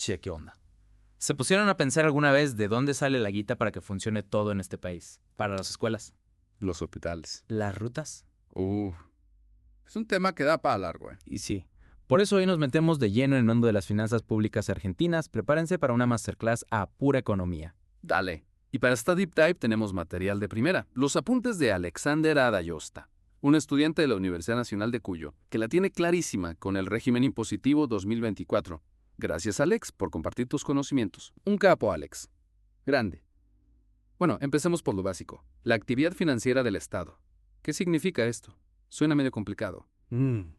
Che, ¿qué onda? ¿Se pusieron a pensar alguna vez de dónde sale la guita para que funcione todo en este país? Para las escuelas, Los hospitales. las rutas. Es un tema que da para largo, ¿eh? Y sí. Por eso hoy nos metemos de lleno en el mundo de las finanzas públicas argentinas. Prepárense para una masterclass a pura economía. Dale. Y para esta deep dive tenemos material de primera. Los apuntes de Alexander Adayosta, un estudiante de la Universidad Nacional de Cuyo, que la tiene clarísima con el régimen impositivo 2024. Gracias, Alex, por compartir tus conocimientos. Un capo, Alex. Grande. Bueno, empecemos por lo básico. La actividad financiera del Estado. ¿Qué significa esto? Suena medio complicado. No,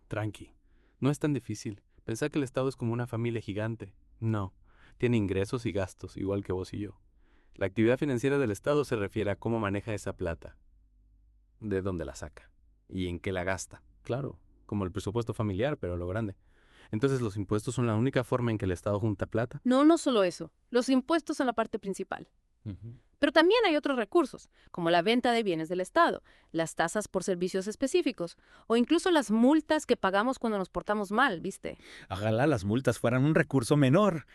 tranqui. No es tan difícil. Pensá que el Estado es como una familia gigante. No, tiene ingresos y gastos, igual que vos y yo. La actividad financiera del Estado se refiere a cómo maneja esa plata. De dónde la saca. Y en qué la gasta. Claro, como el presupuesto familiar, pero a lo grande. Entonces, ¿los impuestos son la única forma en que el Estado junta plata? No solo eso. Los impuestos son la parte principal. Pero también hay otros recursos, como la venta de bienes del Estado, las tasas por servicios específicos, o incluso las multas que pagamos cuando nos portamos mal, ¿viste? Ojalá las multas fueran un recurso menor.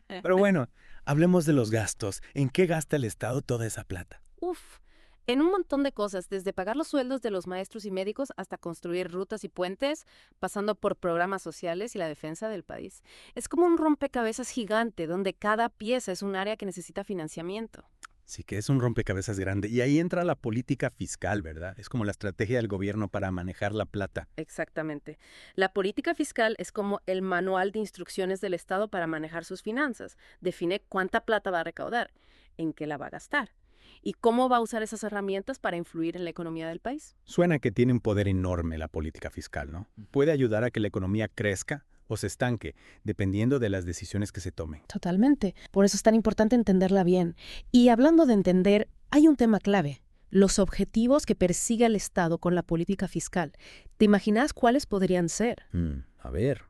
Pero bueno, hablemos de los gastos. ¿En qué gasta el Estado toda esa plata? Uf, en un montón de cosas, desde pagar los sueldos de los maestros y médicos hasta construir rutas y puentes, pasando por programas sociales y la defensa del país. Es como un rompecabezas gigante donde cada pieza es un área que necesita financiamiento. Sí que es un rompecabezas grande. Y ahí entra la política fiscal, ¿verdad? Es como la estrategia del gobierno para manejar la plata. Exactamente. La política fiscal es como el manual de instrucciones del Estado para manejar sus finanzas. Define cuánta plata va a recaudar, en qué la va a gastar y cómo va a usar esas herramientas para influir en la economía del país. Suena que tiene un poder enorme la política fiscal, ¿no? Puede ayudar a que la economía crezca o se estanque, dependiendo de las decisiones que se tomen. Totalmente. Por eso es tan importante entenderla bien. Y hablando de entender, hay un tema clave: los objetivos que persigue el Estado con la política fiscal. ¿Te imaginas cuáles podrían ser? A ver.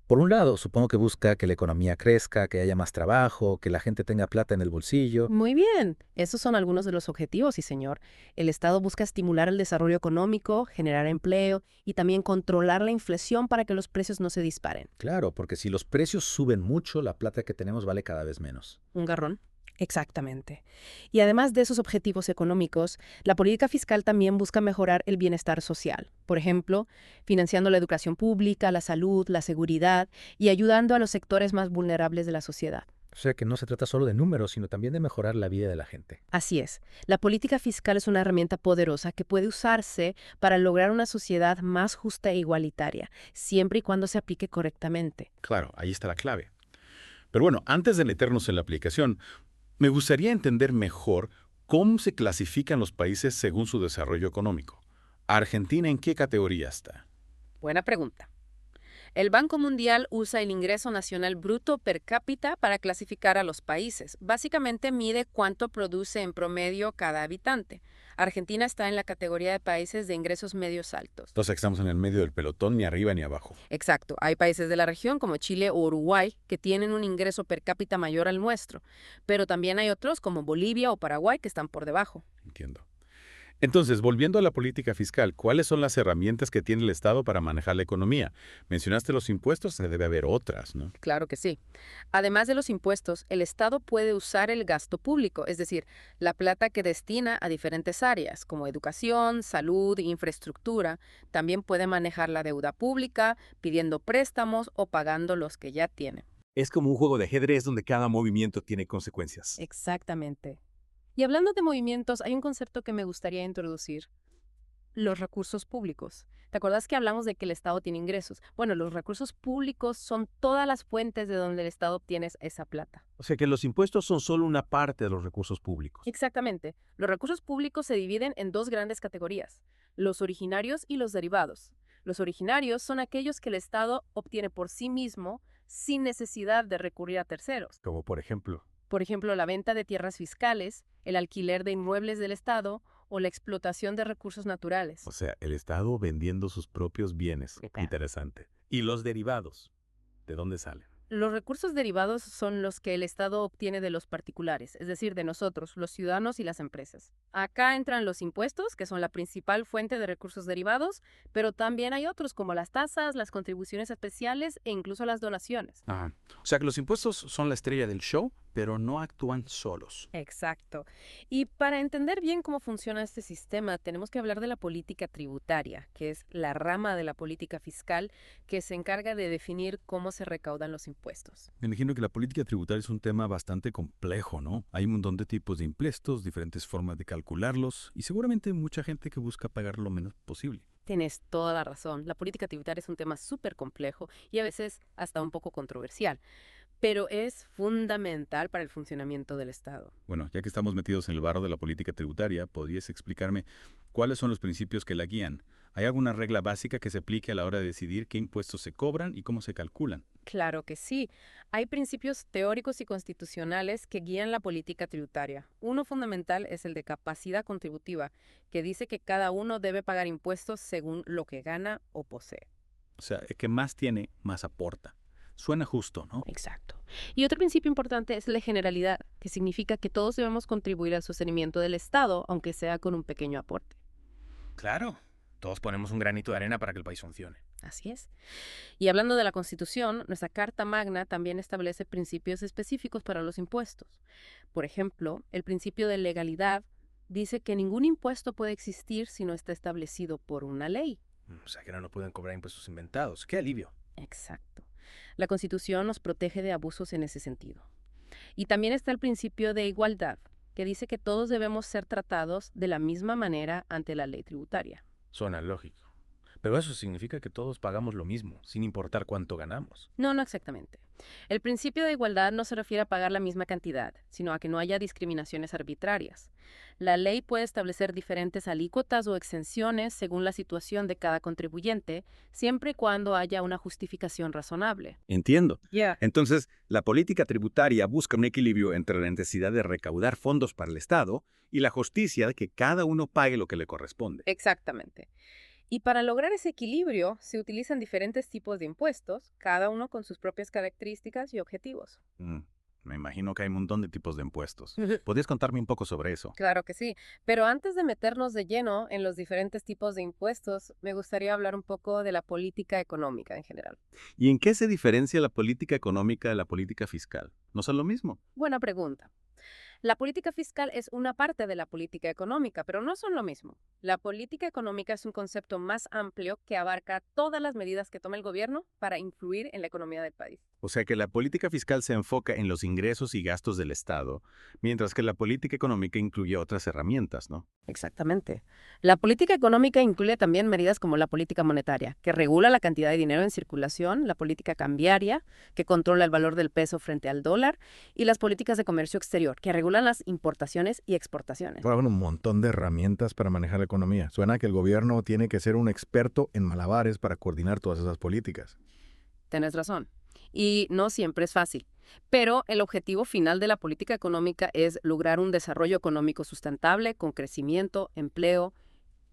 Por un lado, supongo que busca que la economía crezca, que haya más trabajo, que la gente tenga plata en el bolsillo. Muy bien. Esos son algunos de los objetivos, sí, señor. El Estado busca estimular el desarrollo económico, generar empleo y también controlar la inflación para que los precios no se disparen. Claro, porque si los precios suben mucho, la plata que tenemos vale cada vez menos. ¿Un garrón? Exactamente. Y además de esos objetivos económicos, la política fiscal también busca mejorar el bienestar social. Por ejemplo, financiando la educación pública, la salud, la seguridad y ayudando a los sectores más vulnerables de la sociedad. O sea que no se trata solo de números, sino también de mejorar la vida de la gente. Así es. La política fiscal es una herramienta poderosa que puede usarse para lograr una sociedad más justa e igualitaria, siempre y cuando se aplique correctamente. Claro, ahí está la clave. Pero bueno, antes de meternos en la aplicación, me gustaría entender mejor cómo se clasifican los países según su desarrollo económico. ¿Argentina en qué categoría está? Buena pregunta. El Banco Mundial usa el ingreso nacional bruto per cápita para clasificar a los países. Básicamente mide cuánto produce en promedio cada habitante. Argentina está en la categoría de países de ingresos medios altos. Entonces estamos en el medio del pelotón, ni arriba ni abajo. Exacto. Hay países de la región como Chile o Uruguay que tienen un ingreso per cápita mayor al nuestro, pero también hay otros como Bolivia o Paraguay que están por debajo. Entiendo. Entonces, volviendo a la política fiscal, ¿cuáles son las herramientas que tiene el Estado para manejar la economía? Mencionaste los impuestos, debe haber otras, ¿no? Claro que sí. Además de los impuestos, el Estado puede usar el gasto público, es decir, la plata que destina a diferentes áreas, como educación, salud, infraestructura. También puede manejar la deuda pública, pidiendo préstamos o pagando los que ya tiene. Es como un juego de ajedrez donde cada movimiento tiene consecuencias. Exactamente. Y hablando de movimientos, hay un concepto que me gustaría introducir: los recursos públicos. ¿Te acuerdas que hablamos de que el Estado tiene ingresos? Bueno, los recursos públicos son todas las fuentes de donde el Estado obtiene esa plata. O sea que los impuestos son solo una parte de los recursos públicos. Exactamente. Los recursos públicos se dividen en dos grandes categorías: los originarios y los derivados. Los originarios son aquellos que el Estado obtiene por sí mismo sin necesidad de recurrir a terceros. Como por ejemplo. Por ejemplo, la venta de tierras fiscales, el alquiler de inmuebles del Estado o la explotación de recursos naturales. O sea, el Estado vendiendo sus propios bienes. Interesante. ¿Y los derivados? ¿De dónde salen? Los recursos derivados son los que el Estado obtiene de los particulares, es decir, de nosotros, los ciudadanos y las empresas. Acá entran los impuestos, que son la principal fuente de recursos derivados, pero también hay otros como las tasas, las contribuciones especiales e incluso las donaciones. Ajá. O sea que los impuestos son la estrella del show, pero no actúan solos. Exacto. Y para entender bien cómo funciona este sistema, tenemos que hablar de la política tributaria, que es la rama de la política fiscal que se encarga de definir cómo se recaudan los impuestos. Me imagino que la política tributaria es un tema bastante complejo, ¿no? Hay un montón de tipos de impuestos, diferentes formas de calcularlos y seguramente mucha gente que busca pagar lo menos posible. Tienes toda la razón. La política tributaria es un tema súper complejo y a veces hasta un poco controversial, pero es fundamental para el funcionamiento del Estado. Bueno, ya que estamos metidos en el barro de la política tributaria, ¿podrías explicarme cuáles son los principios que la guían? ¿Hay alguna regla básica que se aplique a la hora de decidir qué impuestos se cobran y cómo se calculan? Claro que sí. Hay principios teóricos y constitucionales que guían la política tributaria. Uno fundamental es el de capacidad contributiva, que dice que cada uno debe pagar impuestos según lo que gana o posee. O sea, el que más tiene, más aporta. Suena justo, ¿no? Exacto. Y otro principio importante es la generalidad, que significa que todos debemos contribuir al sostenimiento del Estado, aunque sea con un pequeño aporte. Claro, todos ponemos un granito de arena para que el país funcione. Así es. Y hablando de la Constitución, nuestra Carta Magna también establece principios específicos para los impuestos. Por ejemplo, el principio de legalidad dice que ningún impuesto puede existir si no está establecido por una ley. O sea que no nos pueden cobrar impuestos inventados. ¡Qué alivio! Exacto. La Constitución nos protege de abusos en ese sentido. Y también está el principio de igualdad, que dice que todos debemos ser tratados de la misma manera ante la ley tributaria. Suena lógico. Pero eso significa que todos pagamos lo mismo, sin importar cuánto ganamos. No, no exactamente. El principio de igualdad no se refiere a pagar la misma cantidad, sino a que no haya discriminaciones arbitrarias. La ley puede establecer diferentes alícuotas o exenciones según la situación de cada contribuyente, siempre y cuando haya una justificación razonable. Entiendo. Ya. Entonces, la política tributaria busca un equilibrio entre la necesidad de recaudar fondos para el Estado y la justicia de que cada uno pague lo que le corresponde. Exactamente. Y para lograr ese equilibrio se utilizan diferentes tipos de impuestos, cada uno con sus propias características y objetivos. Me imagino que hay un montón de tipos de impuestos. ¿Podrías contarme un poco sobre eso? Claro que sí, pero antes de meternos de lleno en los diferentes tipos de impuestos, me gustaría hablar un poco de la política económica en general. ¿Y en qué se diferencia la política económica de la política fiscal? ¿No son lo mismo? Buena pregunta. La política fiscal es una parte de la política económica, pero no son lo mismo. La política económica es un concepto más amplio que abarca todas las medidas que toma el gobierno para influir en la economía del país. O sea que la política fiscal se enfoca en los ingresos y gastos del Estado, mientras que la política económica incluye otras herramientas, ¿no? Exactamente. La política económica incluye también medidas como la política monetaria, que regula la cantidad de dinero en circulación, la política cambiaria, que controla el valor del peso frente al dólar, y las políticas de comercio exterior, que regulan las importaciones y exportaciones. Bueno, un montón de herramientas para manejar la economía. Suena que el gobierno tiene que ser un experto en malabares para coordinar todas esas políticas. Tienes razón. Y no siempre es fácil. Pero el objetivo final de la política económica es lograr un desarrollo económico sustentable con crecimiento, empleo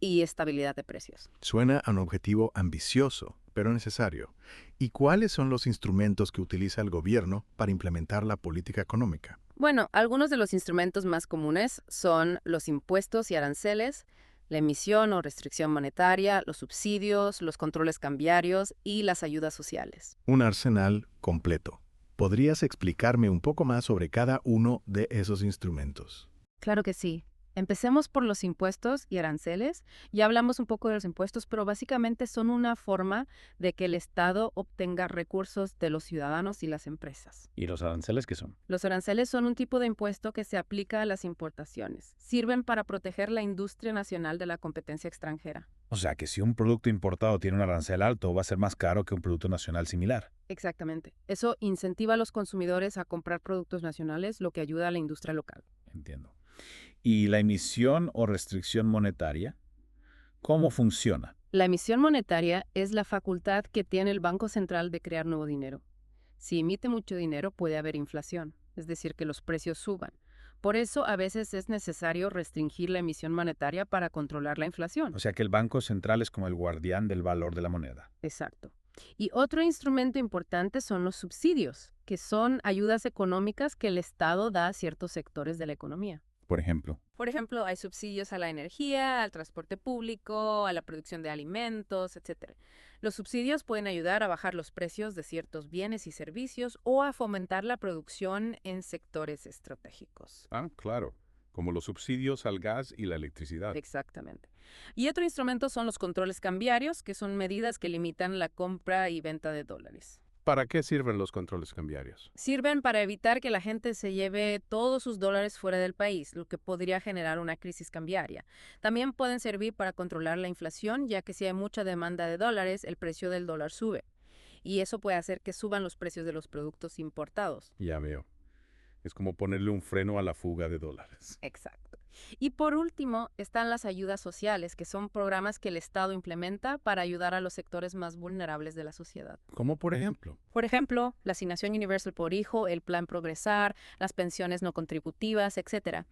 y estabilidad de precios. Suena a un objetivo ambicioso, pero necesario. ¿Y cuáles son los instrumentos que utiliza el gobierno para implementar la política económica? Bueno, algunos de los instrumentos más comunes son los impuestos y aranceles, la emisión o restricción monetaria, los subsidios, los controles cambiarios y las ayudas sociales. Un arsenal completo. ¿Podrías explicarme un poco más sobre cada uno de esos instrumentos? Claro que sí. Empecemos por los impuestos y aranceles. Ya hablamos un poco de los impuestos, pero básicamente son una forma de que el Estado obtenga recursos de los ciudadanos y las empresas. ¿Y los aranceles qué son? Los aranceles son un tipo de impuesto que se aplica a las importaciones. Sirven para proteger la industria nacional de la competencia extranjera. O sea que si un producto importado tiene un arancel alto, va a ser más caro que un producto nacional similar. Exactamente. Eso incentiva a los consumidores a comprar productos nacionales, lo que ayuda a la industria local. Entiendo. ¿Y la emisión o restricción monetaria? ¿Cómo funciona? La emisión monetaria es la facultad que tiene el Banco Central de crear nuevo dinero. Si emite mucho dinero, puede haber inflación, es decir, que los precios suban. Por eso, a veces es necesario restringir la emisión monetaria para controlar la inflación. O sea que el Banco Central es como el guardián del valor de la moneda. Exacto. Y otro instrumento importante son los subsidios, que son ayudas económicas que el Estado da a ciertos sectores de la economía. Por ejemplo, Por ejemplo, hay subsidios a la energía, al transporte público, a la producción de alimentos, etc. Los subsidios pueden ayudar a bajar los precios de ciertos bienes y servicios o a fomentar la producción en sectores estratégicos. Ah, claro, como los subsidios al gas y la electricidad. Exactamente. Y otro instrumento son los controles cambiarios, que son medidas que limitan la compra y venta de dólares. ¿Para qué sirven los controles cambiarios? Sirven para evitar que la gente se lleve todos sus dólares fuera del país, lo que podría generar una crisis cambiaria. También pueden servir para controlar la inflación, ya que si hay mucha demanda de dólares, el precio del dólar sube. Y eso puede hacer que suban los precios de los productos importados. Ya veo. Es como ponerle un freno a la fuga de dólares. Exacto. Y por último, están las ayudas sociales, que son programas que el Estado implementa para ayudar a los sectores más vulnerables de la sociedad. ¿Cómo por ejemplo? Por ejemplo, la asignación universal por hijo, el plan Progresar, las pensiones no contributivas, etc.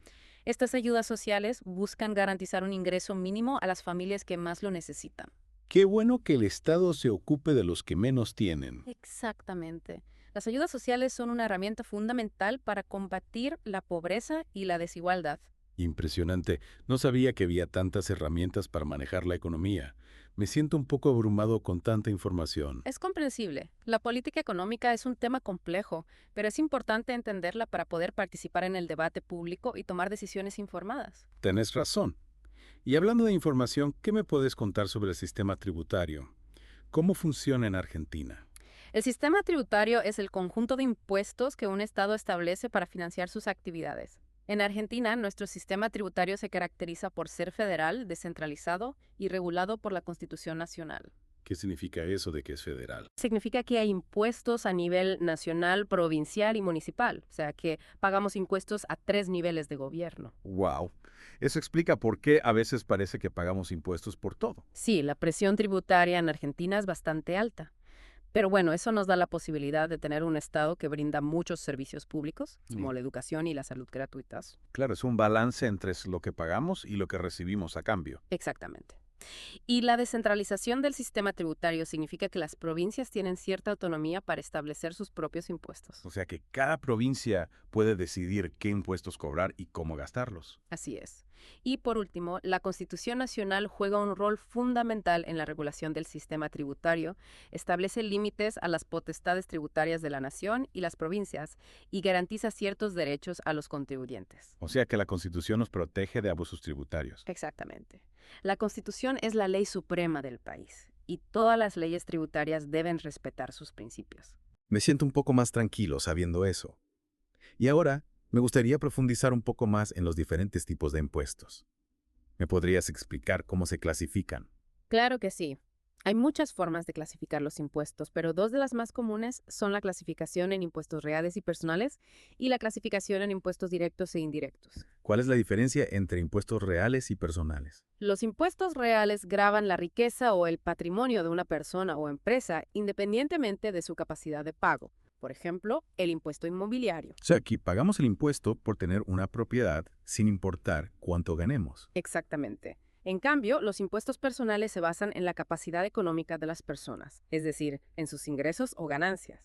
Estas ayudas sociales buscan garantizar un ingreso mínimo a las familias que más lo necesitan. Qué bueno que el Estado se ocupe de los que menos tienen. Exactamente. Las ayudas sociales son una herramienta fundamental para combatir la pobreza y la desigualdad. Impresionante. No sabía que había tantas herramientas para manejar la economía. Me siento un poco abrumado con tanta información. Es comprensible. La política económica es un tema complejo, pero es importante entenderla para poder participar en el debate público y tomar decisiones informadas. Tenés razón. Y hablando de información, ¿qué me puedes contar sobre el sistema tributario? ¿Cómo funciona en Argentina? El sistema tributario es el conjunto de impuestos que un Estado establece para financiar sus actividades. En Argentina, nuestro sistema tributario se caracteriza por ser federal, descentralizado y regulado por la Constitución Nacional. ¿Qué significa eso de que es federal? Significa que hay impuestos a nivel nacional, provincial y municipal, o sea que pagamos impuestos a 3 niveles de gobierno. ¡Wow! Eso explica por qué a veces parece que pagamos impuestos por todo. Sí, la presión tributaria en Argentina es bastante alta. Pero bueno, eso nos da la posibilidad de tener un Estado que brinda muchos servicios públicos, como la educación y la salud gratuitas. Claro, es un balance entre lo que pagamos y lo que recibimos a cambio. Exactamente. Y la descentralización del sistema tributario significa que las provincias tienen cierta autonomía para establecer sus propios impuestos. O sea que cada provincia puede decidir qué impuestos cobrar y cómo gastarlos. Así es. Y por último, la Constitución Nacional juega un rol fundamental en la regulación del sistema tributario, establece límites a las potestades tributarias de la nación y las provincias y garantiza ciertos derechos a los contribuyentes. O sea que la Constitución nos protege de abusos tributarios. Exactamente. La Constitución es la ley suprema del país y todas las leyes tributarias deben respetar sus principios. Me siento un poco más tranquilo sabiendo eso. Y ahora, me gustaría profundizar un poco más en los diferentes tipos de impuestos. ¿Me podrías explicar cómo se clasifican? Claro que sí. Hay muchas formas de clasificar los impuestos, pero 2 de las más comunes son la clasificación en impuestos reales y personales y la clasificación en impuestos directos e indirectos. ¿Cuál es la diferencia entre impuestos reales y personales? Los impuestos reales gravan la riqueza o el patrimonio de una persona o empresa independientemente de su capacidad de pago. Por ejemplo, el impuesto inmobiliario. O sea, aquí pagamos el impuesto por tener una propiedad sin importar cuánto ganemos. Exactamente. En cambio, los impuestos personales se basan en la capacidad económica de las personas, es decir, en sus ingresos o ganancias.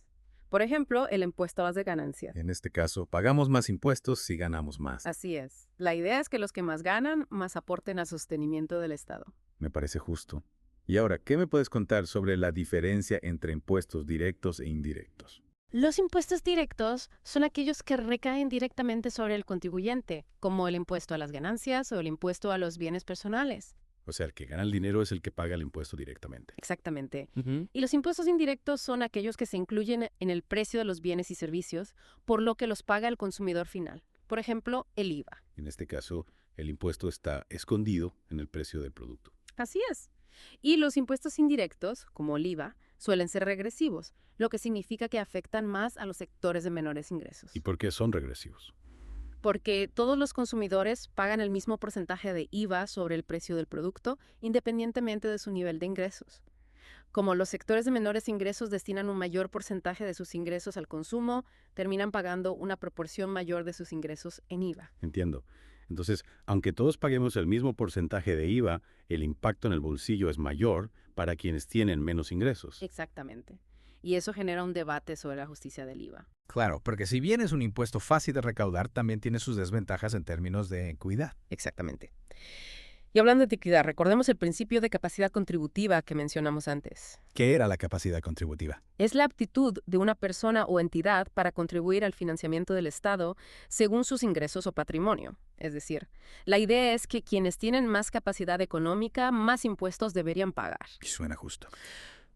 Por ejemplo, el impuesto a las ganancias. En este caso, pagamos más impuestos si ganamos más. Así es. La idea es que los que más ganan, más aporten al sostenimiento del Estado. Me parece justo. Y ahora, ¿qué me puedes contar sobre la diferencia entre impuestos directos e indirectos? Los impuestos directos son aquellos que recaen directamente sobre el contribuyente, como el impuesto a las ganancias o el impuesto a los bienes personales. O sea, el que gana el dinero es el que paga el impuesto directamente. Exactamente. Y los impuestos indirectos son aquellos que se incluyen en el precio de los bienes y servicios, por lo que los paga el consumidor final. Por ejemplo, el IVA. En este caso, el impuesto está escondido en el precio del producto. Así es. Y los impuestos indirectos, como el IVA, suelen ser regresivos, lo que significa que afectan más a los sectores de menores ingresos. ¿Y por qué son regresivos? Porque todos los consumidores pagan el mismo porcentaje de IVA sobre el precio del producto, independientemente de su nivel de ingresos. Como los sectores de menores ingresos destinan un mayor porcentaje de sus ingresos al consumo, terminan pagando una proporción mayor de sus ingresos en IVA. Entiendo. Entonces, aunque todos paguemos el mismo porcentaje de IVA, el impacto en el bolsillo es mayor para quienes tienen menos ingresos. Exactamente. Y eso genera un debate sobre la justicia del IVA. Claro, porque si bien es un impuesto fácil de recaudar, también tiene sus desventajas en términos de equidad. Exactamente. Y hablando de equidad, recordemos el principio de capacidad contributiva que mencionamos antes. ¿Qué era la capacidad contributiva? Es la aptitud de una persona o entidad para contribuir al financiamiento del Estado según sus ingresos o patrimonio. Es decir, la idea es que quienes tienen más capacidad económica, más impuestos deberían pagar. Y suena justo.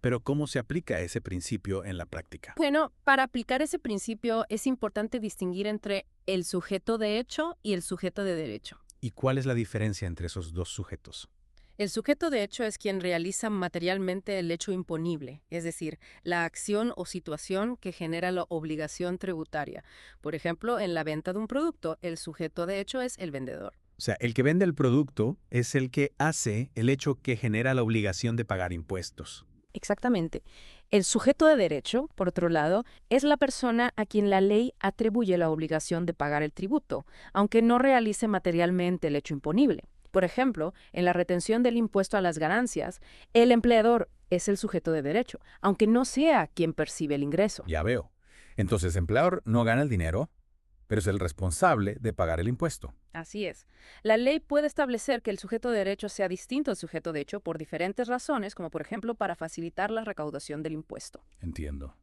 Pero ¿cómo se aplica ese principio en la práctica? Bueno, para aplicar ese principio es importante distinguir entre el sujeto de hecho y el sujeto de derecho. ¿Y cuál es la diferencia entre esos dos sujetos? El sujeto de hecho es quien realiza materialmente el hecho imponible, es decir, la acción o situación que genera la obligación tributaria. Por ejemplo, en la venta de un producto, el sujeto de hecho es el vendedor. O sea, el que vende el producto es el que hace el hecho que genera la obligación de pagar impuestos. Exactamente. El sujeto de derecho, por otro lado, es la persona a quien la ley atribuye la obligación de pagar el tributo, aunque no realice materialmente el hecho imponible. Por ejemplo, en la retención del impuesto a las ganancias, el empleador es el sujeto de derecho, aunque no sea quien percibe el ingreso. Ya veo. Entonces, el empleador no gana el dinero, pero es el responsable de pagar el impuesto. Así es. La ley puede establecer que el sujeto de derecho sea distinto al sujeto de hecho por diferentes razones, como por ejemplo para facilitar la recaudación del impuesto. Entiendo.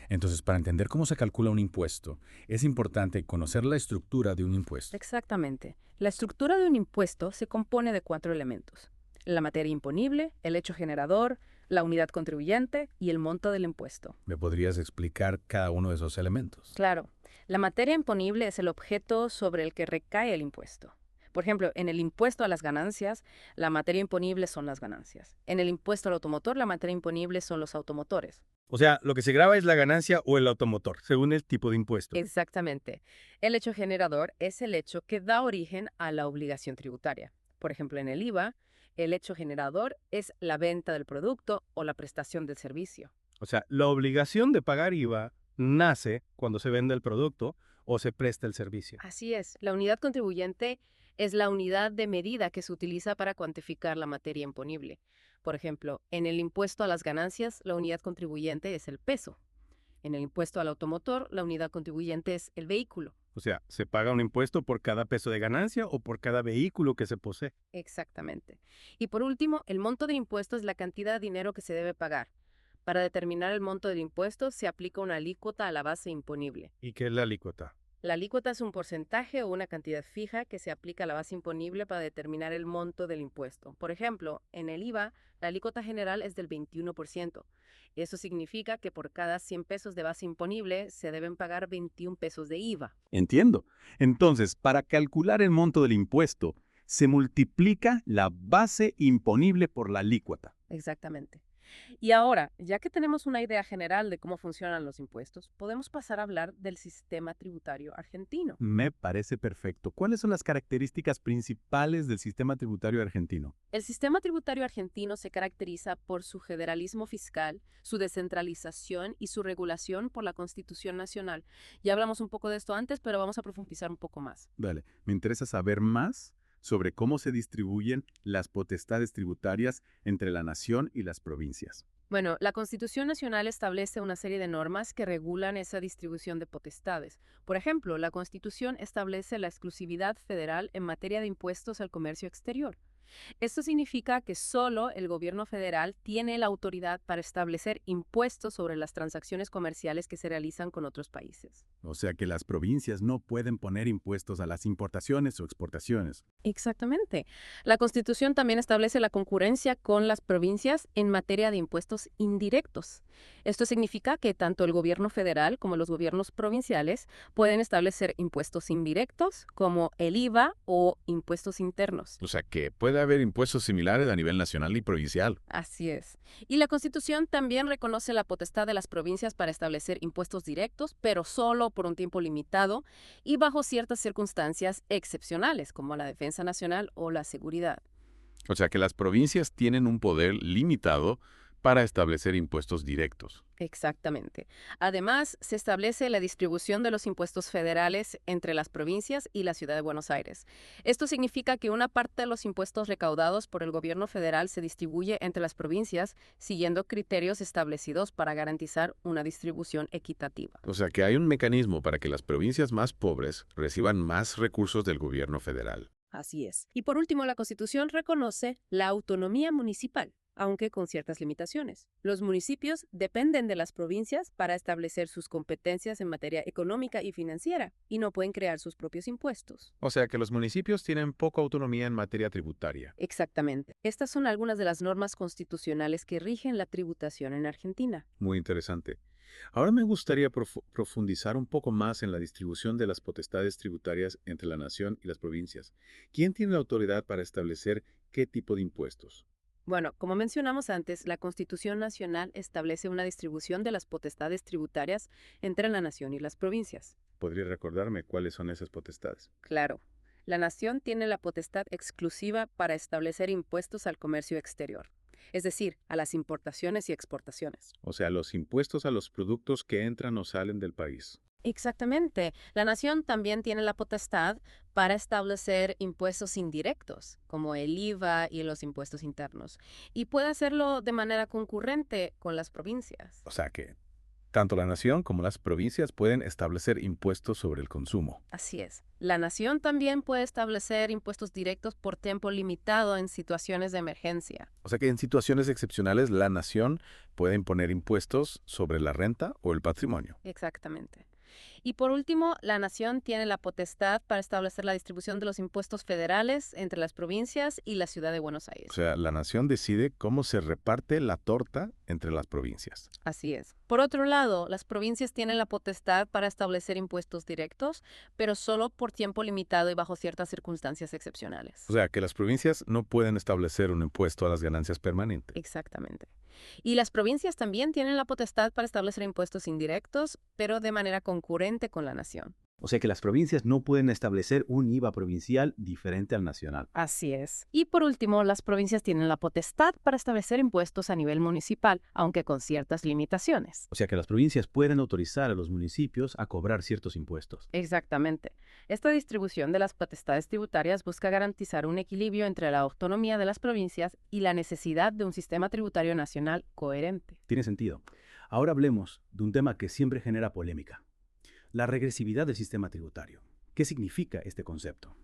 Entonces, para entender cómo se calcula un impuesto, es importante conocer la estructura de un impuesto. Exactamente. La estructura de un impuesto se compone de 4 elementos: la materia imponible, el hecho generador, la unidad contribuyente y el monto del impuesto. ¿Me podrías explicar cada uno de esos elementos? Claro. La materia imponible es el objeto sobre el que recae el impuesto. Por ejemplo, en el impuesto a las ganancias, la materia imponible son las ganancias. En el impuesto al automotor, la materia imponible son los automotores. O sea, lo que se grava es la ganancia o el automotor, según el tipo de impuesto. Exactamente. El hecho generador es el hecho que da origen a la obligación tributaria. Por ejemplo, en el IVA, el hecho generador es la venta del producto o la prestación del servicio. O sea, la obligación de pagar IVA nace cuando se vende el producto o se presta el servicio. Así es. La unidad contribuyente es la unidad de medida que se utiliza para cuantificar la materia imponible. Por ejemplo, en el impuesto a las ganancias, la unidad contribuyente es el peso. En el impuesto al automotor, la unidad contribuyente es el vehículo. O sea, ¿se paga un impuesto por cada peso de ganancia o por cada vehículo que se posee? Exactamente. Y por último, el monto del impuesto es la cantidad de dinero que se debe pagar. Para determinar el monto del impuesto, se aplica una alícuota a la base imponible. ¿Y qué es la alícuota? La alícuota es un porcentaje o una cantidad fija que se aplica a la base imponible para determinar el monto del impuesto. Por ejemplo, en el IVA, la alícuota general es del 21%. Eso significa que por cada 100 pesos de base imponible se deben pagar 21 pesos de IVA. Entiendo. Entonces, para calcular el monto del impuesto, se multiplica la base imponible por la alícuota. Exactamente. Y ahora, ya que tenemos una idea general de cómo funcionan los impuestos, podemos pasar a hablar del sistema tributario argentino. Me parece perfecto. ¿Cuáles son las características principales del sistema tributario argentino? El sistema tributario argentino se caracteriza por su federalismo fiscal, su descentralización y su regulación por la Constitución Nacional. Ya hablamos un poco de esto antes, pero vamos a profundizar un poco más. Dale, me interesa saber más sobre cómo se distribuyen las potestades tributarias entre la nación y las provincias. Bueno, la Constitución Nacional establece una serie de normas que regulan esa distribución de potestades. Por ejemplo, la Constitución establece la exclusividad federal en materia de impuestos al comercio exterior. Esto significa que solo el gobierno federal tiene la autoridad para establecer impuestos sobre las transacciones comerciales que se realizan con otros países. O sea que las provincias no pueden poner impuestos a las importaciones o exportaciones. Exactamente. La Constitución también establece la concurrencia con las provincias en materia de impuestos indirectos. Esto significa que tanto el gobierno federal como los gobiernos provinciales pueden establecer impuestos indirectos como el IVA o impuestos internos. O sea que puede haber impuestos similares a nivel nacional y provincial. Así es. Y la Constitución también reconoce la potestad de las provincias para establecer impuestos directos, pero solo por un tiempo limitado y bajo ciertas circunstancias excepcionales, como la defensa nacional o la seguridad. O sea que las provincias tienen un poder limitado, para establecer impuestos directos. Exactamente. Además, se establece la distribución de los impuestos federales entre las provincias y la Ciudad de Buenos Aires. Esto significa que una parte de los impuestos recaudados por el gobierno federal se distribuye entre las provincias siguiendo criterios establecidos para garantizar una distribución equitativa. O sea que hay un mecanismo para que las provincias más pobres reciban más recursos del gobierno federal. Así es. Y por último, la Constitución reconoce la autonomía municipal, aunque con ciertas limitaciones. Los municipios dependen de las provincias para establecer sus competencias en materia económica y financiera, y no pueden crear sus propios impuestos. O sea que los municipios tienen poca autonomía en materia tributaria. Exactamente. Estas son algunas de las normas constitucionales que rigen la tributación en Argentina. Muy interesante. Ahora me gustaría profundizar un poco más en la distribución de las potestades tributarias entre la nación y las provincias. ¿Quién tiene la autoridad para establecer qué tipo de impuestos? Bueno, como mencionamos antes, la Constitución Nacional establece una distribución de las potestades tributarias entre la nación y las provincias. ¿Podría recordarme cuáles son esas potestades? Claro, la nación tiene la potestad exclusiva para establecer impuestos al comercio exterior, es decir, a las importaciones y exportaciones. O sea, los impuestos a los productos que entran o salen del país. Exactamente. La nación también tiene la potestad para establecer impuestos indirectos, como el IVA y los impuestos internos, y puede hacerlo de manera concurrente con las provincias. O sea que tanto la nación como las provincias pueden establecer impuestos sobre el consumo. Así es. La nación también puede establecer impuestos directos por tiempo limitado en situaciones de emergencia. O sea que en situaciones excepcionales la nación puede imponer impuestos sobre la renta o el patrimonio. Exactamente. Y por último, la nación tiene la potestad para establecer la distribución de los impuestos federales entre las provincias y la Ciudad de Buenos Aires. O sea, la nación decide cómo se reparte la torta entre las provincias. Así es. Por otro lado, las provincias tienen la potestad para establecer impuestos directos, pero solo por tiempo limitado y bajo ciertas circunstancias excepcionales. O sea, que las provincias no pueden establecer un impuesto a las ganancias permanentes. Exactamente. Y las provincias también tienen la potestad para establecer impuestos indirectos, pero de manera concurrente con la nación. O sea que las provincias no pueden establecer un IVA provincial diferente al nacional. Así es. Y por último, las provincias tienen la potestad para establecer impuestos a nivel municipal, aunque con ciertas limitaciones. O sea que las provincias pueden autorizar a los municipios a cobrar ciertos impuestos. Exactamente. Esta distribución de las potestades tributarias busca garantizar un equilibrio entre la autonomía de las provincias y la necesidad de un sistema tributario nacional coherente. Tiene sentido. Ahora hablemos de un tema que siempre genera polémica. La regresividad del sistema tributario. ¿Qué significa este concepto?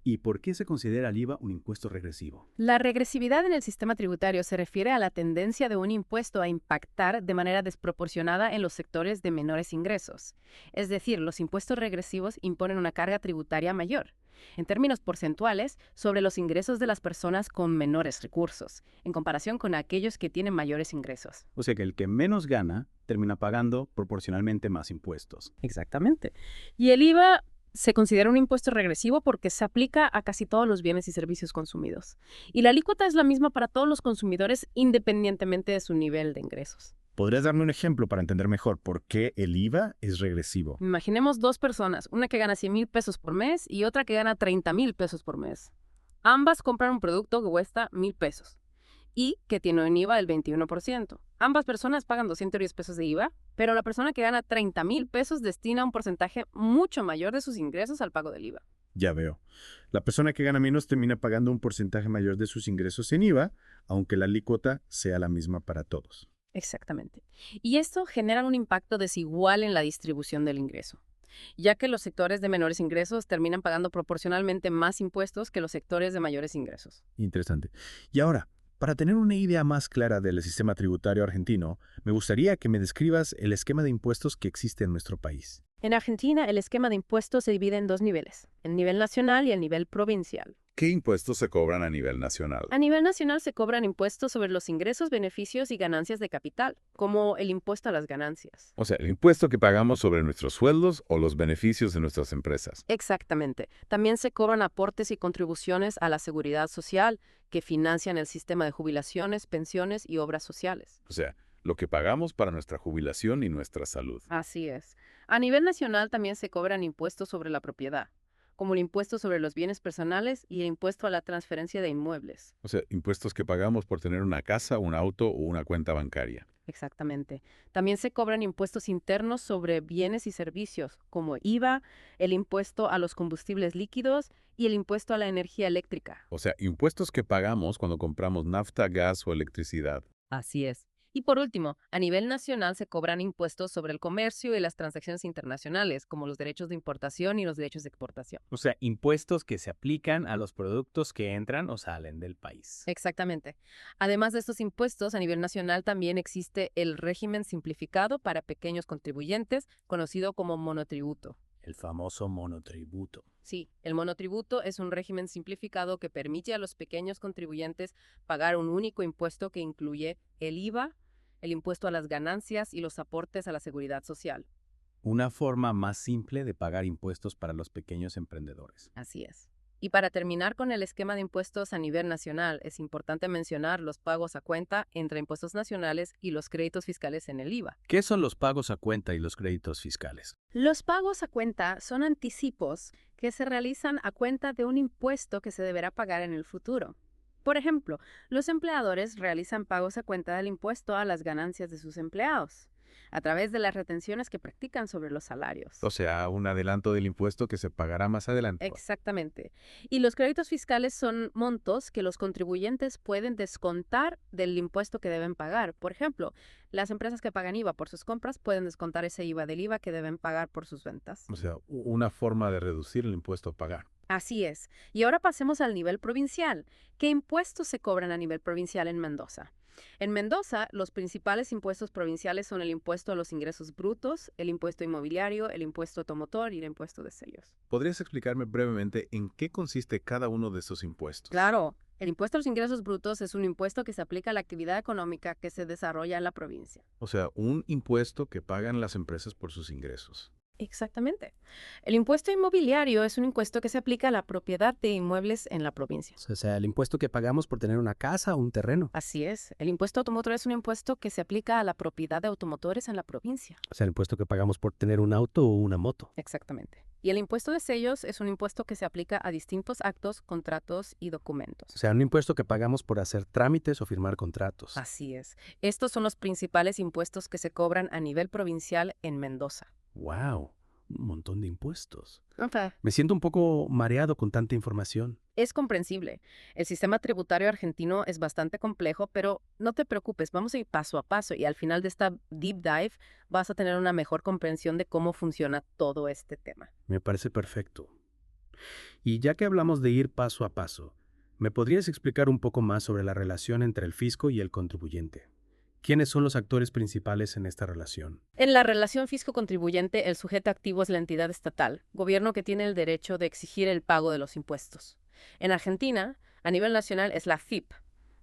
¿Y por qué se considera el IVA un impuesto regresivo? La regresividad en el sistema tributario se refiere a la tendencia de un impuesto a impactar de manera desproporcionada en los sectores de menores ingresos. Es decir, los impuestos regresivos imponen una carga tributaria mayor, en términos porcentuales, sobre los ingresos de las personas con menores recursos, en comparación con aquellos que tienen mayores ingresos. O sea que el que menos gana termina pagando proporcionalmente más impuestos. Exactamente. Y el IVA se considera un impuesto regresivo porque se aplica a casi todos los bienes y servicios consumidos. Y la alícuota es la misma para todos los consumidores independientemente de su nivel de ingresos. ¿Podrías darme un ejemplo para entender mejor por qué el IVA es regresivo? Imaginemos dos personas, una que gana 100,000 pesos por mes y otra que gana 30,000 pesos por mes. Ambas compran un producto que cuesta 1,000 pesos y que tiene un IVA del 21%. Ambas personas pagan 210 pesos de IVA, pero la persona que gana 30,000 pesos destina un porcentaje mucho mayor de sus ingresos al pago del IVA. Ya veo. La persona que gana menos termina pagando un porcentaje mayor de sus ingresos en IVA, aunque la alícuota sea la misma para todos. Exactamente. Y esto genera un impacto desigual en la distribución del ingreso, ya que los sectores de menores ingresos terminan pagando proporcionalmente más impuestos que los sectores de mayores ingresos. Interesante. Y ahora, para tener una idea más clara del sistema tributario argentino, me gustaría que me describas el esquema de impuestos que existe en nuestro país. En Argentina, el esquema de impuestos se divide en dos niveles, el nivel nacional y el nivel provincial. ¿Qué impuestos se cobran a nivel nacional? A nivel nacional se cobran impuestos sobre los ingresos, beneficios y ganancias de capital, como el impuesto a las ganancias. O sea, el impuesto que pagamos sobre nuestros sueldos o los beneficios de nuestras empresas. Exactamente. También se cobran aportes y contribuciones a la seguridad social que financian el sistema de jubilaciones, pensiones y obras sociales. O sea, lo que pagamos para nuestra jubilación y nuestra salud. Así es. A nivel nacional también se cobran impuestos sobre la propiedad, como el impuesto sobre los bienes personales y el impuesto a la transferencia de inmuebles. O sea, impuestos que pagamos por tener una casa, un auto o una cuenta bancaria. Exactamente. También se cobran impuestos internos sobre bienes y servicios, como IVA, el impuesto a los combustibles líquidos y el impuesto a la energía eléctrica. O sea, impuestos que pagamos cuando compramos nafta, gas o electricidad. Así es. Y por último, a nivel nacional se cobran impuestos sobre el comercio y las transacciones internacionales, como los derechos de importación y los derechos de exportación. O sea, impuestos que se aplican a los productos que entran o salen del país. Exactamente. Además de estos impuestos, a nivel nacional también existe el régimen simplificado para pequeños contribuyentes, conocido como monotributo. El famoso monotributo. Sí, el monotributo es un régimen simplificado que permite a los pequeños contribuyentes pagar un único impuesto que incluye el IVA, el impuesto a las ganancias y los aportes a la seguridad social. Una forma más simple de pagar impuestos para los pequeños emprendedores. Así es. Y para terminar con el esquema de impuestos a nivel nacional, es importante mencionar los pagos a cuenta entre impuestos nacionales y los créditos fiscales en el IVA. ¿Qué son los pagos a cuenta y los créditos fiscales? Los pagos a cuenta son anticipos que se realizan a cuenta de un impuesto que se deberá pagar en el futuro. Por ejemplo, los empleadores realizan pagos a cuenta del impuesto a las ganancias de sus empleados, a través de las retenciones que practican sobre los salarios. O sea, un adelanto del impuesto que se pagará más adelante. Exactamente. Y los créditos fiscales son montos que los contribuyentes pueden descontar del impuesto que deben pagar. Por ejemplo, las empresas que pagan IVA por sus compras pueden descontar ese IVA del IVA que deben pagar por sus ventas. O sea, una forma de reducir el impuesto a pagar. Así es. Y ahora pasemos al nivel provincial. ¿Qué impuestos se cobran a nivel provincial en Mendoza? En Mendoza, los principales impuestos provinciales son el impuesto a los ingresos brutos, el impuesto inmobiliario, el impuesto automotor y el impuesto de sellos. ¿Podrías explicarme brevemente en qué consiste cada uno de estos impuestos? Claro, el impuesto a los ingresos brutos es un impuesto que se aplica a la actividad económica que se desarrolla en la provincia. O sea, un impuesto que pagan las empresas por sus ingresos. Exactamente. El impuesto inmobiliario es un impuesto que se aplica a la propiedad de inmuebles en la provincia. O sea, el impuesto que pagamos por tener una casa o un terreno. Así es. El impuesto automotor es un impuesto que se aplica a la propiedad de automotores en la provincia. O sea, el impuesto que pagamos por tener un auto o una moto. Exactamente. Y el impuesto de sellos es un impuesto que se aplica a distintos actos, contratos y documentos. O sea, un impuesto que pagamos por hacer trámites o firmar contratos. Así es. Estos son los principales impuestos que se cobran a nivel provincial en Mendoza. ¡Wow! Un montón de impuestos. Okay. Me siento un poco mareado con tanta información. Es comprensible. El sistema tributario argentino es bastante complejo, pero no te preocupes, vamos a ir paso a paso y al final de esta deep dive vas a tener una mejor comprensión de cómo funciona todo este tema. Me parece perfecto. Y ya que hablamos de ir paso a paso, ¿me podrías explicar un poco más sobre la relación entre el fisco y el contribuyente? ¿Quiénes son los actores principales en esta relación? En la relación fisco-contribuyente, el sujeto activo es la entidad estatal, gobierno que tiene el derecho de exigir el pago de los impuestos. En Argentina, a nivel nacional es la AFIP,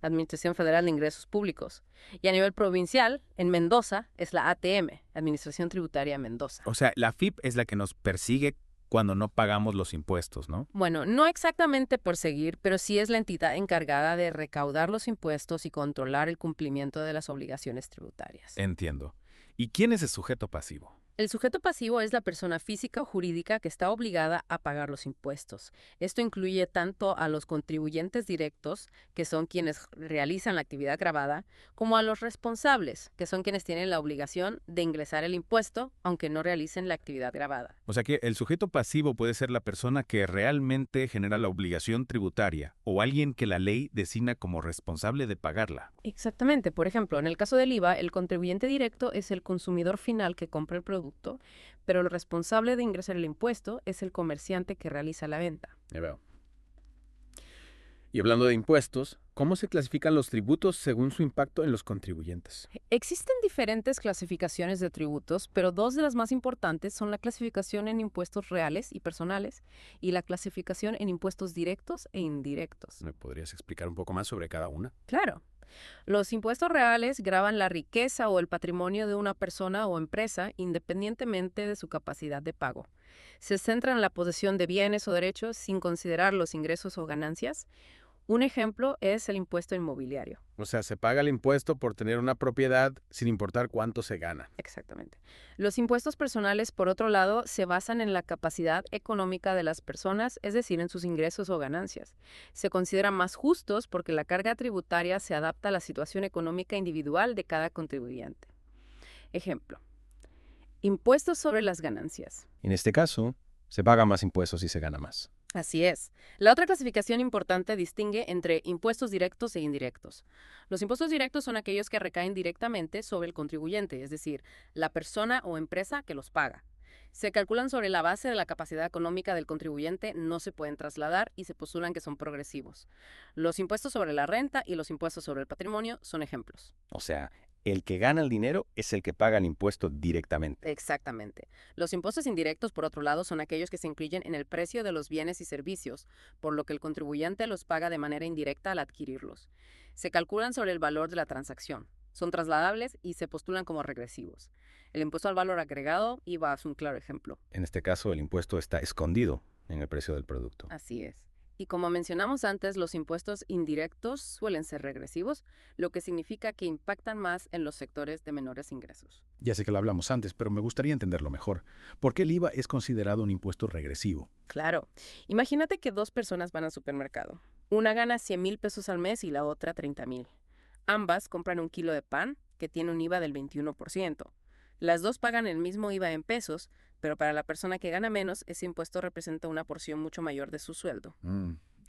Administración Federal de Ingresos Públicos, y a nivel provincial, en Mendoza, es la ATM, Administración Tributaria de Mendoza. O sea, la AFIP es la que nos persigue cuando no pagamos los impuestos, ¿no? Bueno, no exactamente perseguir, pero sí es la entidad encargada de recaudar los impuestos y controlar el cumplimiento de las obligaciones tributarias. Entiendo. ¿Y quién es el sujeto pasivo? El sujeto pasivo es la persona física o jurídica que está obligada a pagar los impuestos. Esto incluye tanto a los contribuyentes directos, que son quienes realizan la actividad gravada, como a los responsables, que son quienes tienen la obligación de ingresar el impuesto, aunque no realicen la actividad gravada. O sea que el sujeto pasivo puede ser la persona que realmente genera la obligación tributaria o alguien que la ley designa como responsable de pagarla. Exactamente. Por ejemplo, en el caso del IVA, el contribuyente directo es el consumidor final que compra el producto, pero el responsable de ingresar el impuesto es el comerciante que realiza la venta. Ya veo. Y hablando de impuestos, ¿cómo se clasifican los tributos según su impacto en los contribuyentes? Existen diferentes clasificaciones de tributos, pero dos de las más importantes son la clasificación en impuestos reales y personales y la clasificación en impuestos directos e indirectos. ¿Me podrías explicar un poco más sobre cada una? Claro. Los impuestos reales gravan la riqueza o el patrimonio de una persona o empresa independientemente de su capacidad de pago. Se centran en la posesión de bienes o derechos sin considerar los ingresos o ganancias. Un ejemplo es el impuesto inmobiliario. O sea, se paga el impuesto por tener una propiedad sin importar cuánto se gana. Exactamente. Los impuestos personales, por otro lado, se basan en la capacidad económica de las personas, es decir, en sus ingresos o ganancias. Se consideran más justos porque la carga tributaria se adapta a la situación económica individual de cada contribuyente. Ejemplo. Impuestos sobre las ganancias. En este caso, se paga más impuestos si se gana más. Así es. La otra clasificación importante distingue entre impuestos directos e indirectos. Los impuestos directos son aquellos que recaen directamente sobre el contribuyente, es decir, la persona o empresa que los paga. Se calculan sobre la base de la capacidad económica del contribuyente, no se pueden trasladar y se postulan que son progresivos. Los impuestos sobre la renta y los impuestos sobre el patrimonio son ejemplos. O sea, el que gana el dinero es el que paga el impuesto directamente. Exactamente. Los impuestos indirectos, por otro lado, son aquellos que se incluyen en el precio de los bienes y servicios, por lo que el contribuyente los paga de manera indirecta al adquirirlos. Se calculan sobre el valor de la transacción. Son trasladables y se postulan como regresivos. El impuesto al valor agregado, IVA, es un claro ejemplo. En este caso, el impuesto está escondido en el precio del producto. Así es. Y como mencionamos antes, los impuestos indirectos suelen ser regresivos, lo que significa que impactan más en los sectores de menores ingresos. Ya sé que lo hablamos antes, pero me gustaría entenderlo mejor. ¿Por qué el IVA es considerado un impuesto regresivo? Claro. Imagínate que dos personas van al supermercado. Una gana 100,000 pesos al mes y la otra 30,000. Ambas compran un kilo de pan que tiene un IVA del 21%. Las dos pagan el mismo IVA en pesos, pero para la persona que gana menos, ese impuesto representa una porción mucho mayor de su sueldo.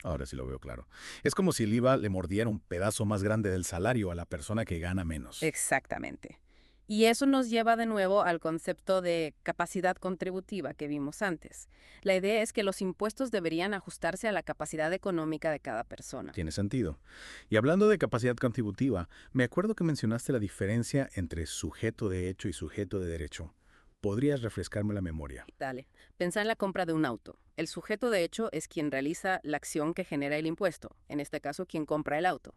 Ahora sí lo veo claro. Es como si el IVA le mordiera un pedazo más grande del salario a la persona que gana menos. Exactamente. Y eso nos lleva de nuevo al concepto de capacidad contributiva que vimos antes. La idea es que los impuestos deberían ajustarse a la capacidad económica de cada persona. Tiene sentido. Y hablando de capacidad contributiva, me acuerdo que mencionaste la diferencia entre sujeto de hecho y sujeto de derecho. ¿Podrías refrescarme la memoria? Dale. Pensá en la compra de un auto. El sujeto de hecho es quien realiza la acción que genera el impuesto, en este caso quien compra el auto.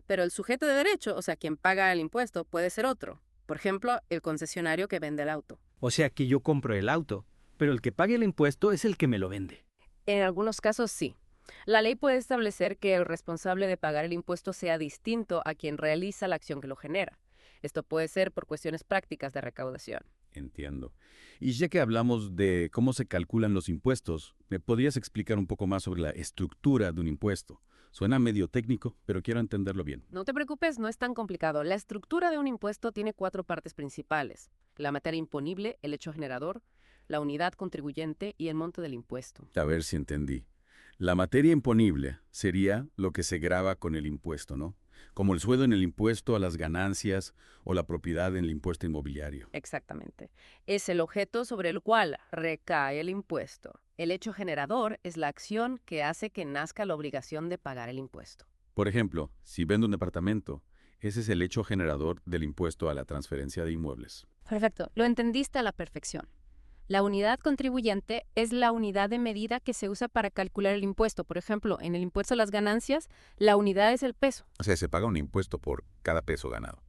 Pero el sujeto de derecho, o sea, quien paga el impuesto, puede ser otro. Por ejemplo, el concesionario que vende el auto. O sea que yo compro el auto, pero el que pague el impuesto es el que me lo vende. En algunos casos sí. La ley puede establecer que el responsable de pagar el impuesto sea distinto a quien realiza la acción que lo genera. Esto puede ser por cuestiones prácticas de recaudación. Entiendo. Y ya que hablamos de cómo se calculan los impuestos, ¿me podrías explicar un poco más sobre la estructura de un impuesto? Suena medio técnico, pero quiero entenderlo bien. No te preocupes, no es tan complicado. La estructura de un impuesto tiene 4 partes principales: la materia imponible, el hecho generador, la unidad contribuyente y el monto del impuesto. A ver si entendí. La materia imponible sería lo que se grava con el impuesto, ¿no? Como el sueldo en el impuesto a las ganancias o la propiedad en el impuesto inmobiliario. Exactamente. Es el objeto sobre el cual recae el impuesto. El hecho generador es la acción que hace que nazca la obligación de pagar el impuesto. Por ejemplo, si vendo un departamento, ese es el hecho generador del impuesto a la transferencia de inmuebles. Perfecto, lo entendiste a la perfección. La unidad contribuyente es la unidad de medida que se usa para calcular el impuesto. Por ejemplo, en el impuesto a las ganancias, la unidad es el peso. O sea, se paga un impuesto por cada peso ganado.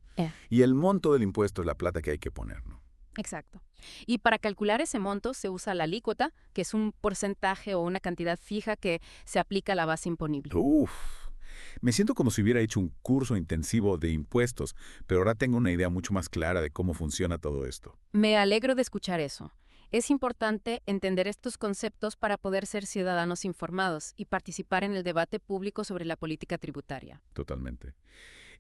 Y el monto del impuesto es la plata que hay que poner, ¿no? Exacto. Y para calcular ese monto se usa la alícuota, que es un porcentaje o una cantidad fija que se aplica a la base imponible. Me siento como si hubiera hecho un curso intensivo de impuestos, pero ahora tengo una idea mucho más clara de cómo funciona todo esto. Me alegro de escuchar eso. Es importante entender estos conceptos para poder ser ciudadanos informados y participar en el debate público sobre la política tributaria. Totalmente.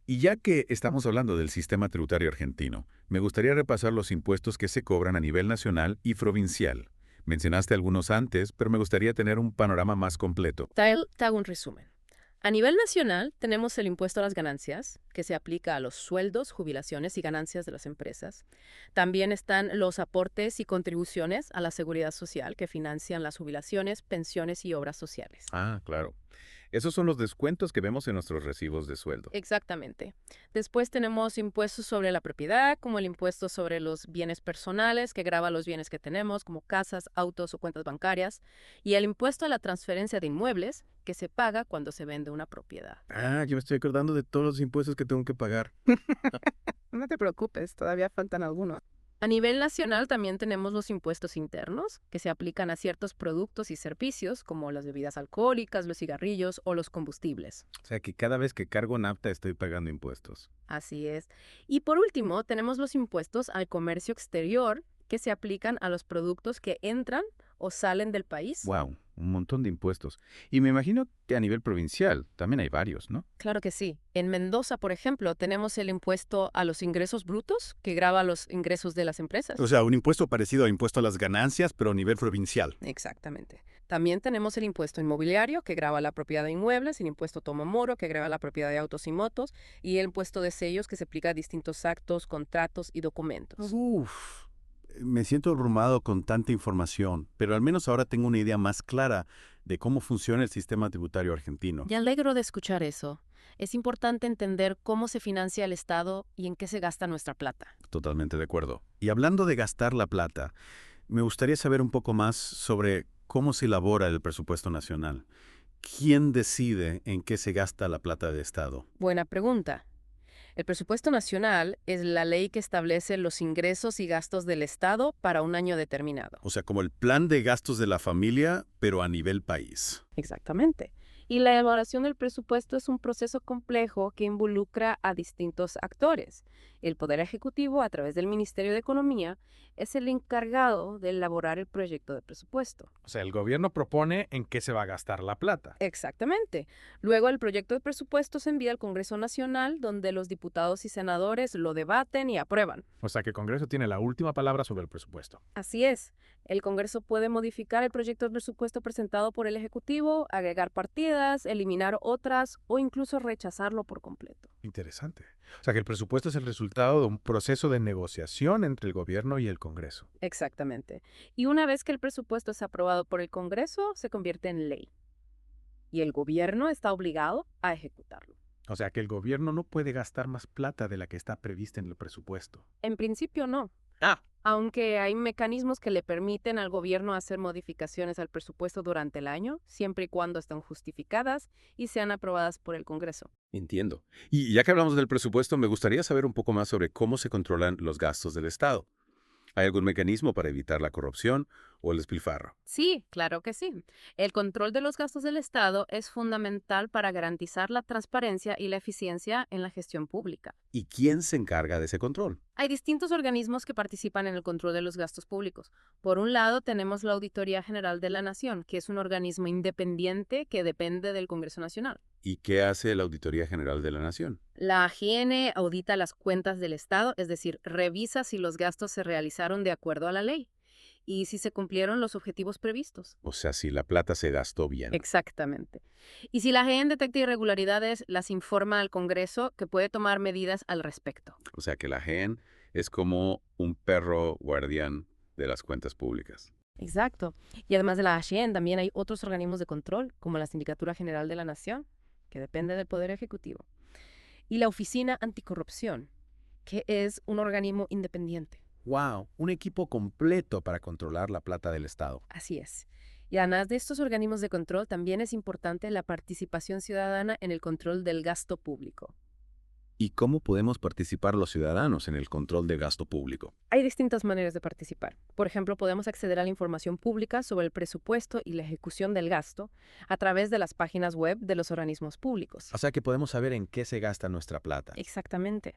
Y ya que estamos hablando del sistema tributario argentino, me gustaría repasar los impuestos que se cobran a nivel nacional y provincial. Mencionaste algunos antes, pero me gustaría tener un panorama más completo. Te hago un resumen. A nivel nacional, tenemos el impuesto a las ganancias, que se aplica a los sueldos, jubilaciones y ganancias de las empresas. También están los aportes y contribuciones a la seguridad social, que financian las jubilaciones, pensiones y obras sociales. Ah, claro. Esos son los descuentos que vemos en nuestros recibos de sueldo. Exactamente. Después tenemos impuestos sobre la propiedad, como el impuesto sobre los bienes personales, que grava los bienes que tenemos, como casas, autos o cuentas bancarias. Y el impuesto a la transferencia de inmuebles, que se paga cuando se vende una propiedad. Yo me estoy acordando de todos los impuestos que tengo que pagar. No te preocupes, todavía faltan algunos. A nivel nacional también tenemos los impuestos internos, que se aplican a ciertos productos y servicios, como las bebidas alcohólicas, los cigarrillos o los combustibles. O sea que cada vez que cargo nafta estoy pagando impuestos. Así es. Y por último, tenemos los impuestos al comercio exterior, que se aplican a los productos que entran o salen del país. Wow, un montón de impuestos. Y me imagino que a nivel provincial también hay varios, ¿no? Claro que sí. En Mendoza, por ejemplo, tenemos el impuesto a los ingresos brutos, que grava los ingresos de las empresas. O sea, un impuesto parecido al impuesto a las ganancias, pero a nivel provincial. Exactamente. También tenemos el impuesto inmobiliario, que grava la propiedad de inmuebles, el impuesto Tomomoro, que grava la propiedad de autos y motos, y el impuesto de sellos, que se aplica a distintos actos, contratos y documentos. Uf, me siento abrumado con tanta información, pero al menos ahora tengo una idea más clara de cómo funciona el sistema tributario argentino. Me alegro de escuchar eso. Es importante entender cómo se financia el Estado y en qué se gasta nuestra plata. Totalmente de acuerdo. Y hablando de gastar la plata, me gustaría saber un poco más sobre cómo se elabora el presupuesto nacional. ¿Quién decide en qué se gasta la plata de Estado? Buena pregunta. El presupuesto nacional es la ley que establece los ingresos y gastos del Estado para un año determinado. O sea, como el plan de gastos de la familia, pero a nivel país. Exactamente. Y la elaboración del presupuesto es un proceso complejo que involucra a distintos actores. El Poder Ejecutivo, a través del Ministerio de Economía, es el encargado de elaborar el proyecto de presupuesto. O sea, el gobierno propone en qué se va a gastar la plata. Exactamente. Luego el proyecto de presupuesto se envía al Congreso Nacional, donde los diputados y senadores lo debaten y aprueban. O sea, que el Congreso tiene la última palabra sobre el presupuesto. Así es. El Congreso puede modificar el proyecto de presupuesto presentado por el Ejecutivo, agregar partidas, eliminar otras o incluso rechazarlo por completo. Interesante. O sea, que el presupuesto es el resultado de un proceso de negociación entre el gobierno y el Congreso. Exactamente. Y una vez que el presupuesto es aprobado por el Congreso, se convierte en ley. Y el gobierno está obligado a ejecutarlo. O sea, que el gobierno no puede gastar más plata de la que está prevista en el presupuesto. En principio no. Aunque hay mecanismos que le permiten al gobierno hacer modificaciones al presupuesto durante el año, siempre y cuando estén justificadas y sean aprobadas por el Congreso. Entiendo. Y ya que hablamos del presupuesto, me gustaría saber un poco más sobre cómo se controlan los gastos del Estado. ¿Hay algún mecanismo para evitar la corrupción o el despilfarro? Sí, claro que sí. El control de los gastos del Estado es fundamental para garantizar la transparencia y la eficiencia en la gestión pública. ¿Y quién se encarga de ese control? Hay distintos organismos que participan en el control de los gastos públicos. Por un lado, tenemos la Auditoría General de la Nación, que es un organismo independiente que depende del Congreso Nacional. ¿Y qué hace la Auditoría General de la Nación? La AGN audita las cuentas del Estado, es decir, revisa si los gastos se realizaron de acuerdo a la ley y si se cumplieron los objetivos previstos. O sea, si la plata se gastó bien. Exactamente. Y si la AGN detecta irregularidades, las informa al Congreso, que puede tomar medidas al respecto. O sea que la AGN es como un perro guardián de las cuentas públicas. Exacto. Y además de la AGN, también hay otros organismos de control, como la Sindicatura General de la Nación, que depende del Poder Ejecutivo, y la Oficina Anticorrupción, que es un organismo independiente. ¡Wow! Un equipo completo para controlar la plata del Estado. Así es. Y además de estos organismos de control, también es importante la participación ciudadana en el control del gasto público. ¿Y cómo podemos participar los ciudadanos en el control del gasto público? Hay distintas maneras de participar. Por ejemplo, podemos acceder a la información pública sobre el presupuesto y la ejecución del gasto a través de las páginas web de los organismos públicos. O sea que podemos saber en qué se gasta nuestra plata. Exactamente.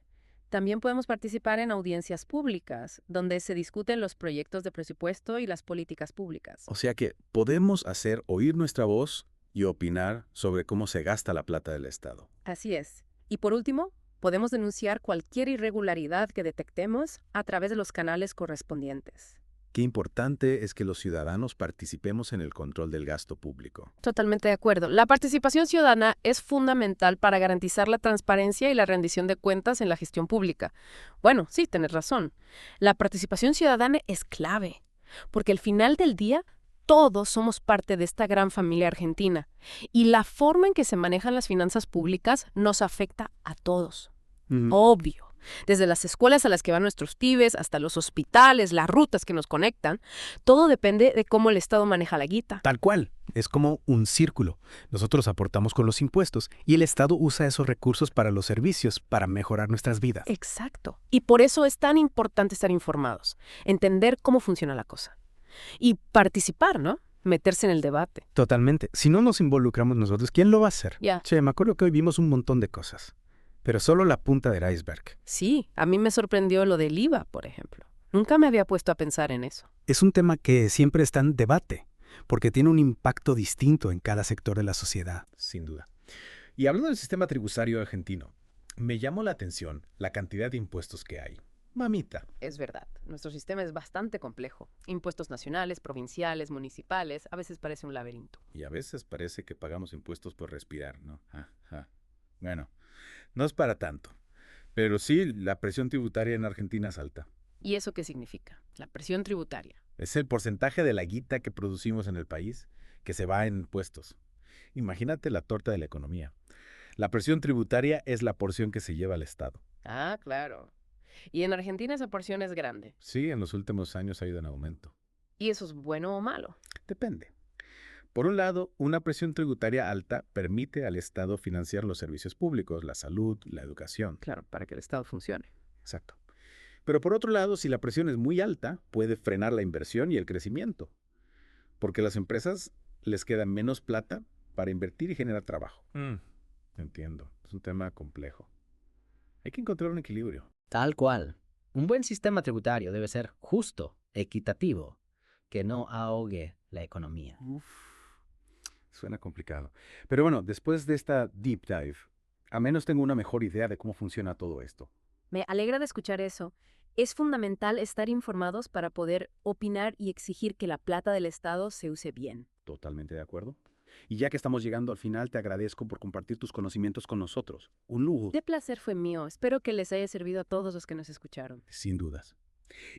También podemos participar en audiencias públicas, donde se discuten los proyectos de presupuesto y las políticas públicas. O sea que podemos hacer oír nuestra voz y opinar sobre cómo se gasta la plata del Estado. Así es. Y por último, podemos denunciar cualquier irregularidad que detectemos a través de los canales correspondientes. Qué importante es que los ciudadanos participemos en el control del gasto público. Totalmente de acuerdo. La participación ciudadana es fundamental para garantizar la transparencia y la rendición de cuentas en la gestión pública. Bueno, sí, tienes razón. La participación ciudadana es clave, porque al final del día, todos somos parte de esta gran familia argentina, y la forma en que se manejan las finanzas públicas nos afecta a todos. Obvio. Desde las escuelas a las que van nuestros pibes, hasta los hospitales, las rutas que nos conectan, todo depende de cómo el Estado maneja la guita. Tal cual. Es como un círculo. Nosotros aportamos con los impuestos y el Estado usa esos recursos para los servicios, para mejorar nuestras vidas. Exacto. Y por eso es tan importante estar informados, entender cómo funciona la cosa. Y participar, ¿no? Meterse en el debate. Totalmente. Si no nos involucramos nosotros, ¿quién lo va a hacer? Ya. Che, me acuerdo que hoy vimos un montón de cosas. Pero solo la punta del iceberg. Sí, a mí me sorprendió lo del IVA, por ejemplo. Nunca me había puesto a pensar en eso. Es un tema que siempre está en debate, porque tiene un impacto distinto en cada sector de la sociedad. Sin duda. Y hablando del sistema tributario argentino, me llamó la atención la cantidad de impuestos que hay. Mamita. Es verdad, nuestro sistema es bastante complejo. Impuestos nacionales, provinciales, municipales, a veces parece un laberinto. Y a veces parece que pagamos impuestos por respirar, ¿no? Bueno, no es para tanto. Pero sí, la presión tributaria en Argentina es alta. ¿Y eso qué significa? La presión tributaria. Es el porcentaje de la guita que producimos en el país que se va en impuestos. Imagínate la torta de la economía. La presión tributaria es la porción que se lleva al Estado. Ah, claro. Y en Argentina esa porción es grande. Sí, en los últimos años ha ido en aumento. ¿Y eso es bueno o malo? Depende. Por un lado, una presión tributaria alta permite al Estado financiar los servicios públicos, la salud, la educación. Claro, para que el Estado funcione. Exacto. Pero por otro lado, si la presión es muy alta, puede frenar la inversión y el crecimiento, porque a las empresas les queda menos plata para invertir y generar trabajo. Entiendo, es un tema complejo. Hay que encontrar un equilibrio. Tal cual. Un buen sistema tributario debe ser justo, equitativo, que no ahogue la economía. Suena complicado. Pero bueno, después de esta deep dive, al menos tengo una mejor idea de cómo funciona todo esto. Me alegra de escuchar eso. Es fundamental estar informados para poder opinar y exigir que la plata del Estado se use bien. Totalmente de acuerdo. Y ya que estamos llegando al final, te agradezco por compartir tus conocimientos con nosotros. Un lujo. De placer fue mío. Espero que les haya servido a todos los que nos escucharon. Sin dudas.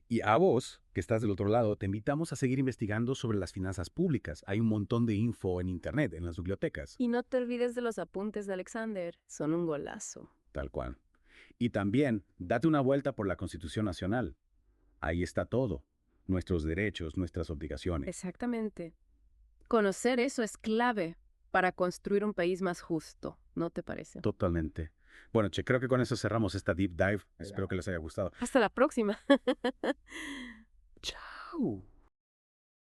Y a vos, que estás del otro lado, te invitamos a seguir investigando sobre las finanzas públicas. Hay un montón de info en Internet, en las bibliotecas. Y no te olvides de los apuntes de Alexander. Son un golazo. Tal cual. Y también, date una vuelta por la Constitución Nacional. Ahí está todo. Nuestros derechos, nuestras obligaciones. Exactamente. Conocer eso es clave para construir un país más justo, ¿no te parece? Totalmente. Bueno, che, creo que con eso cerramos esta deep dive. Espero que les haya gustado. Hasta la próxima. Chao.